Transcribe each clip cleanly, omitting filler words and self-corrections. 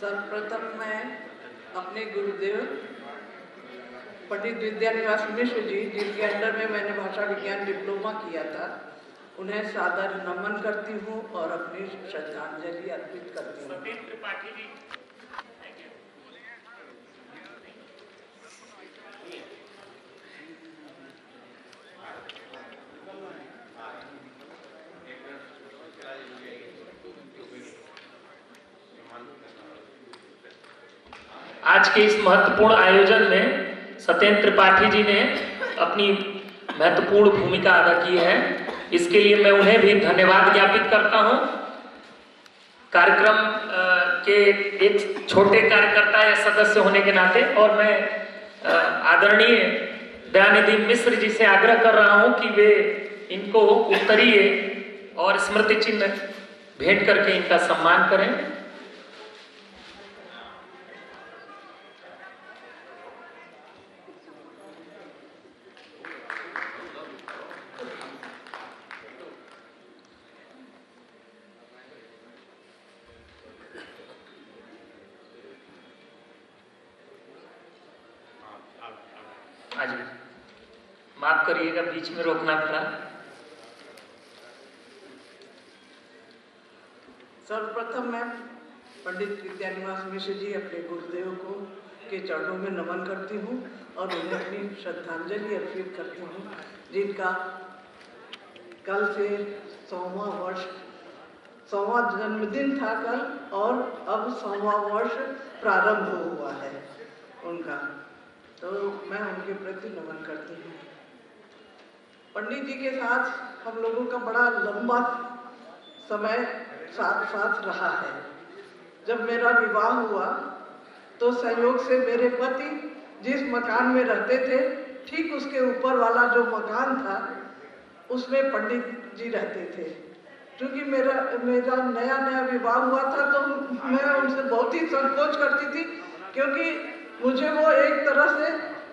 सर्वप्रथम मैं अपने गुरुदेव पंडित विद्यानिवास मिश्र जी, जिनके अंडर में मैंने भाषा विज्ञान डिप्लोमा किया था, उन्हें सादर नमन करती हूँ और अपनी श्रद्धांजलि अर्पित करती हूँ। सतेंद्र त्रिपाठी जी, आज के इस महत्वपूर्ण आयोजन में सतेंद्र त्रिपाठी जी ने अपनी महत्वपूर्ण भूमिका अदा की है। इसके लिए मैं उन्हें भी धन्यवाद ज्ञापित करता हूं। कार्यक्रम के एक छोटे कार्यकर्ता या सदस्य होने के नाते और मैं आदरणीय दयानिधि मिश्र जी से आग्रह कर रहा हूं कि वे इनको उत्तरीय और स्मृति चिन्ह भेंट करके इनका सम्मान करें। आज माफ करिएगा, बीच में रोकना पड़ा। सर्वप्रथम मैं पंडित विद्यानिवास मिश्र जी अपने गुरुदेव को के चरणों में नमन करती हूँ और उन्हें अपनी श्रद्धांजलि अर्पित करती हूँ, जिनका कल से 100वां जन्मदिन था कल और अब 100वां वर्ष प्रारंभ हुआ है उनका, तो मैं उनके प्रति नमन करती हूँ। पंडित जी के साथ हम लोगों का बड़ा लंबा समय साथ रहा है। जब मेरा विवाह हुआ तो संयोग से मेरे पति जिस मकान में रहते थे, ठीक उसके ऊपर वाला जो मकान था उसमें पंडित जी रहते थे। क्योंकि मेरा नया विवाह हुआ था तो मैं उनसे बहुत ही संकोच करती थी, क्योंकि मुझे वो एक तरह से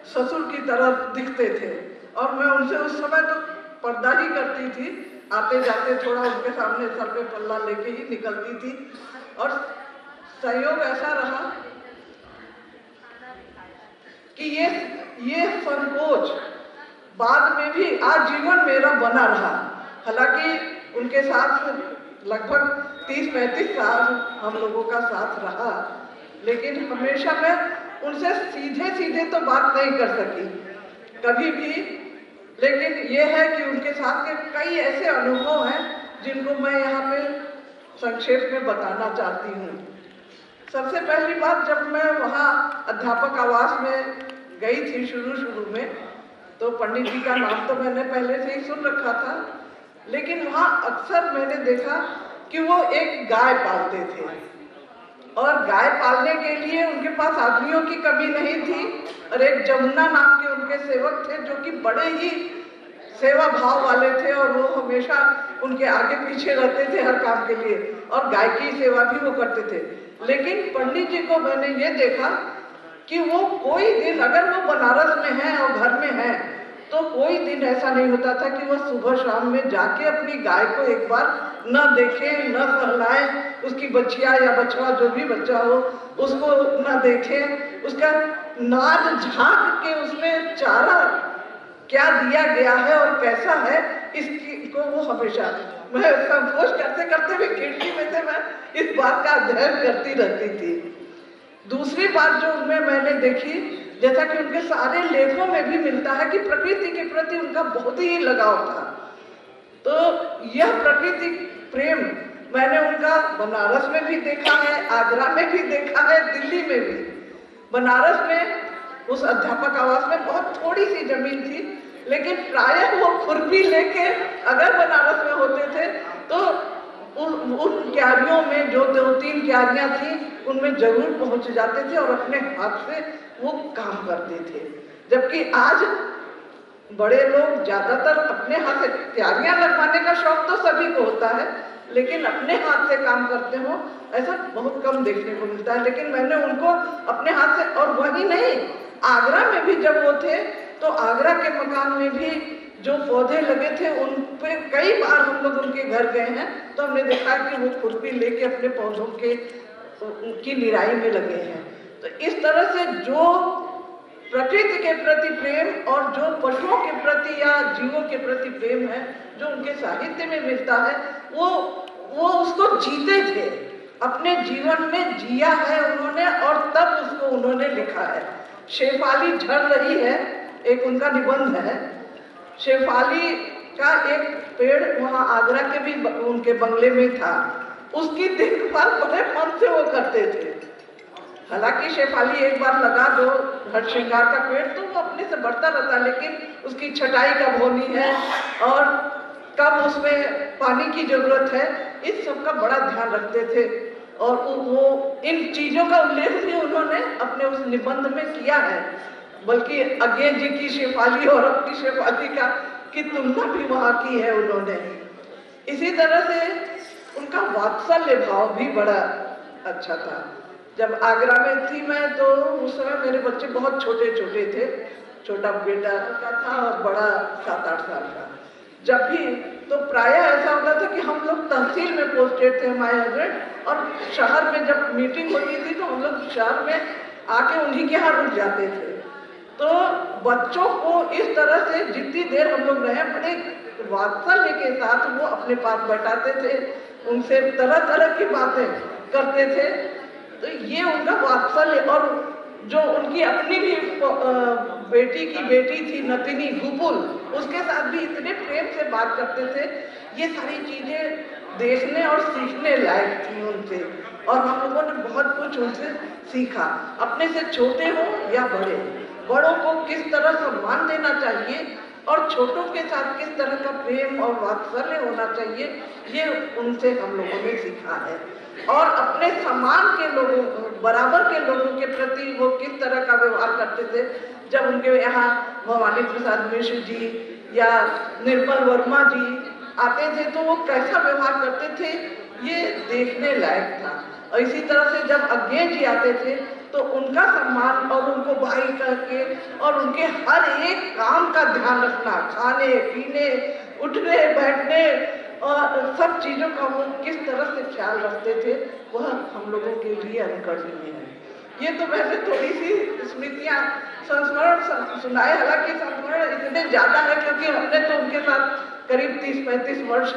ससुर की तरह दिखते थे और मैं उनसे उस समय तो पर्दा ही करती थी, आते जाते थोड़ा उनके सामने सर पे पल्ला लेके ही निकलती थी। और संयोग ऐसा रहा कि ये संकोच बाद में भी आजीवन मेरा बना रहा। हालांकि उनके साथ लगभग 30-35 साल हम लोगों का साथ रहा, लेकिन हमेशा मैं उनसे सीधे तो बात नहीं कर सकी कभी भी। लेकिन ये है कि उनके साथ के कई ऐसे अनुभव हैं जिनको मैं यहाँ पे संक्षेप में बताना चाहती हूँ। सबसे पहली बात, जब मैं वहाँ अध्यापक आवास में गई थी शुरू में, तो पंडित जी का नाम तो मैंने पहले से ही सुन रखा था, लेकिन वहाँ अक्सर मैंने देखा कि वो एक गाय पालते थे और गाय पालने के लिए उनके पास आदमियों की कमी नहीं थी। और एक जमुना नाम के उनके सेवक थे जो कि बड़े ही सेवा भाव वाले थे और वो हमेशा उनके आगे पीछे रहते थे हर काम के लिए, और गाय की सेवा भी वो करते थे। लेकिन पंडित जी को मैंने ये देखा कि वो कोई दिन, अगर वो बनारस में है और घर में है, तो कोई दिन ऐसा नहीं होता था कि वो सुबह शाम में जाके अपनी गाय को एक बार न देखे, न सहलाए, उसकी बच्चिया या बछड़ा जो भी बच्चा हो उसको न देखे, उसका नाद झांक के उसमें चारा क्या दिया गया है और कैसा है इसकी को वो हमेशा, मैं संकोच करते भी खिड़की में से मैं इस बात का अध्ययन करती रहती थी। दूसरी बात जो उनमें मैंने देखी, जैसा कि उनके सारे लेखों में भी मिलता है कि प्रकृति के प्रति उनका बहुत ही लगाव था। तो यह प्रकृति प्रेम मैंने उनका बनारस में भी देखा है, आगरा में भी देखा है, दिल्ली में भी। बनारस में उस अध्यापक आवास में बहुत थोड़ी सी जमीन थी, लेकिन प्रायः वो खुरपी लेके अगर बनारस में होते थे तो उन क्यारियों में जो 2-3 क्यारियां थी उनमें जरूर पहुंच जाते थे और अपने हाथ से वो काम करते थे। जबकि आज बड़े लोग ज्यादातर अपने हाथ से क्यारियां लगवाने का शौक तो सभी को होता है, लेकिन अपने हाथ से काम करते हो ऐसा बहुत कम देखने को मिलता है। लेकिन मैंने उनको अपने हाथ से, और वही नहीं, आगरा में भी जब वो थे तो आगरा के मकान में भी जो पौधे लगे थे उन पे कई बार हम लोग उनके घर गए हैं तो हमने देखा कि वो खुरपी लेके अपने पौधों के उनकी निराई में लगे हैं। तो इस तरह से जो प्रकृति के प्रति प्रेम और जो पशुओं के प्रति या जीवों के प्रति प्रेम है जो उनके साहित्य में मिलता है, वो उसको जीते थे, अपने जीवन में जिया है उन्होंने और तब उसको उन्होंने लिखा है। शेफाली झड़ रही है, एक उनका निबंध है। शेफाली का एक पेड़ वहाँ आगरा के भी उनके बंगले में था, उसकी देखभाल बड़े मन से वो करते थे। हालांकि शेफाली एक बार लगा दो हर श्रृंगार का पेड़ तो वो अपने से बढ़ता रहता, लेकिन उसकी छटाई कब होनी है और कब उसमें पानी की जरूरत है, इस सब का बड़ा ध्यान रखते थे। और वो इन चीजों का उल्लेख भी उन्होंने अपने उस निबंध में किया है, बल्कि अज्ञे जी की शेफाली और अपनी शेफाली की तुलना भी वहाँ की है उन्होंने। इसी तरह से उनका वात्सल्य भाव भी बड़ा अच्छा था। जब आगरा में थी मैं तो उस समय मेरे बच्चे बहुत छोटे छोटे थे, छोटा बेटा का था और बड़ा 7-8 साल का। जब भी तो प्रायः ऐसा होता था कि हम लोग तहसील में पोस्टेड थे हमारे हस्बैंड, और शहर में जब मीटिंग होती थी तो हम लोग शहर में आके उन्हीं के यहाँ रुक जाते थे। तो बच्चों को इस तरह से जितनी देर हम लोग रहे बड़े वात्सल्य के साथ वो अपने पास बैठाते थे, उनसे तरह तरह की बातें करते थे। तो ये उनका वात्सल्य, और जो उनकी अपनी भी बेटी की बेटी थी नतिनी गुपुल, उसके साथ भी इतने प्रेम से बात करते थे। ये सारी चीजें देखने और सीखने लायक थी उनसे, और हम लोगों ने बहुत कुछ उनसे सीखा। अपने से छोटे हो या बड़े, बड़ों को किस तरह सम्मान देना चाहिए और छोटों के साथ किस तरह का प्रेम और वात्सल्य होना चाहिए, ये उनसे हम लोगों ने सीखा है। और अपने समान के लोगों, बराबर के लोगों के प्रति वो किस तरह का व्यवहार करते थे। जब उनके यहाँ भवानी प्रसाद मिश्र जी या निर्मल वर्मा जी आते थे तो वो कैसा व्यवहार करते थे, ये देखने लायक था। और इसी तरह से जब अज्ञे जी आते थे तो उनका सम्मान और उनको भाई करके और उनके हर एक काम का ध्यान रखना, खाने पीने, उठने बैठने और सब चीजों का वो किस तरह से ख्याल रखते थे, वह हम लोगों के लिए अनुकरणीय है। ये तो वैसे थोड़ी सी स्मृतियाँ संस्मरण सुनाए, हालांकि संस्मरण इतने ज्यादा है क्योंकि हमने तो उनके साथ करीब 30-35 वर्ष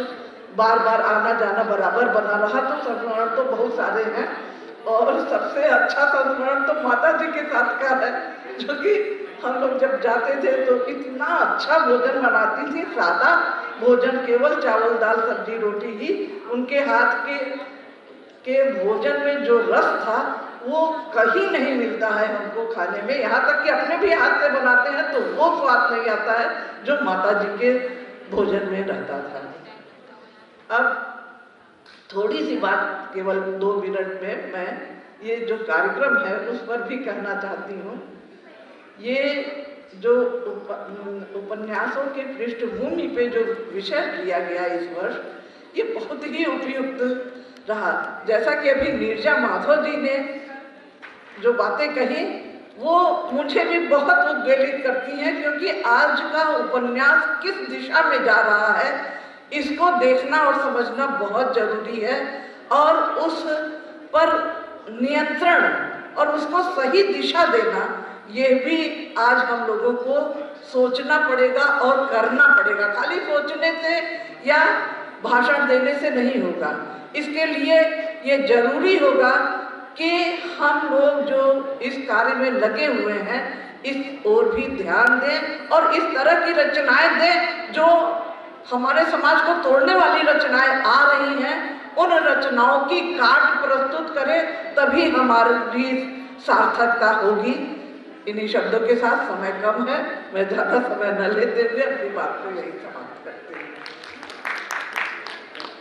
बार बार आना जाना बराबर बना रहा, तो संस्मरण तो बहुत सारे हैं। और सबसे अच्छा संस्मरण तो माता जी के साथ का है, जो कि हम लोग जब जाते थे तो इतना अच्छा भोजन बनाती थी, सादा भोजन, केवल चावल दाल सब्जी रोटी ही। उनके हाथ के भोजन में जो रस था वो कहीं नहीं मिलता है हमको खाने में। यहाँ तक कि अपने भी हाथ से बनाते हैं तो वो स्वाद नहीं आता है जो माता जी के भोजन में रहता था। अब थोड़ी सी बात केवल 2 मिनट में मैं ये जो कार्यक्रम है उस पर भी कहना चाहती हूँ। ये जो उपन्यासों के पृष्ठभूमि पे जो विषय लिया गया इस वर्ष, ये बहुत ही उपयुक्त रहा। जैसा कि अभी नीरजा माधव जी ने जो बातें कही वो मुझे भी बहुत उद्वेलित करती हैं, क्योंकि आज का उपन्यास किस दिशा में जा रहा है इसको देखना और समझना बहुत जरूरी है, और उस पर नियंत्रण और उसको सही दिशा देना ये भी आज हम लोगों को सोचना पड़ेगा और करना पड़ेगा। खाली सोचने से या भाषण देने से नहीं होगा। इसके लिए ये जरूरी होगा कि हम लोग जो इस कार्य में लगे हुए हैं इस ओर भी ध्यान दें और इस तरह की रचनाएं दें जो हमारे समाज को तोड़ने वाली रचनाएं आ रही हैं, उन रचनाओं की काट प्रस्तुत करें, तभी हमारी सार्थकता होगी। इन्हीं शब्दों के साथ, समय कम है, मैं ज्यादा समय न लेते हुए अपनी बात को यही समाप्त